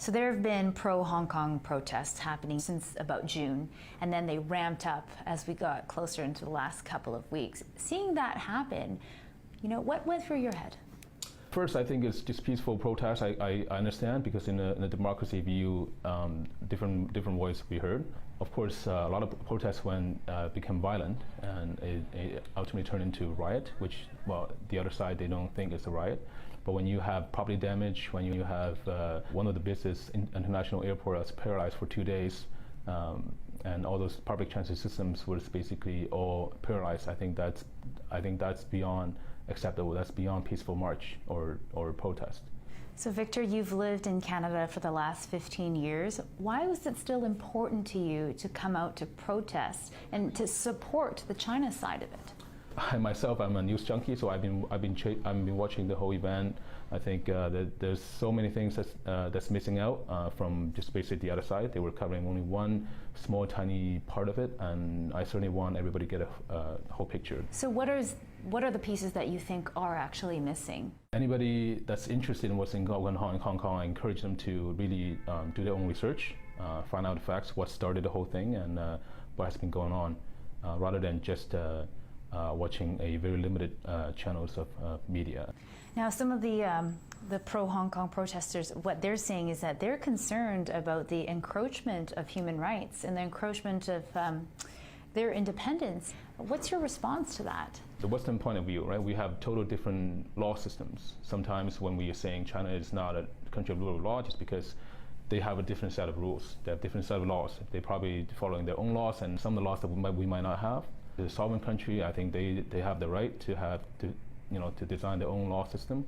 So there have been pro-Hong Kong protests happening since about June, and then they ramped up as we got closer into the last couple of weeks. Seeing that happen, what went through your head? First, I think it's just peaceful protest. I understand, because in a democracy view, different voices be heard. Of course, a lot of protests become violent, and it ultimately turned into riot, which, well, the other side, they don't think it's a riot. But when you have property damage, when you have one of the business international airports paralyzed for 2 days, and all those public transit systems was basically all paralyzed, I think that's beyond acceptable. That's beyond peaceful march or protest. So Victor, you've lived in Canada for the last 15 years. Why was it still important to you to come out to protest and to support the China side of it? Myself, I'm a news junkie, so I've been watching the whole event. I think that there's so many things that's missing out from just basically the other side. They were covering only one small, tiny part of it, and I certainly want everybody to get a whole picture. So what are the pieces that you think are actually missing? Anybody that's interested in what's going on in Hong Kong, I encourage them to really do their own research, find out the facts, what started the whole thing, and what has been going on, rather than just watching a very limited channels of media. Now, some of the pro-Hong Kong protesters, what they're saying is that they're concerned about the encroachment of human rights and the encroachment of their independence. What's your response to that? The Western point of view, right? We have total different law systems. Sometimes when we are saying China is not a country of rule of law, just because they have a different set of rules, they have different set of laws. They're probably following their own laws, and some of the laws that we might not have. The sovereign country, I think they have the right to design their own law system.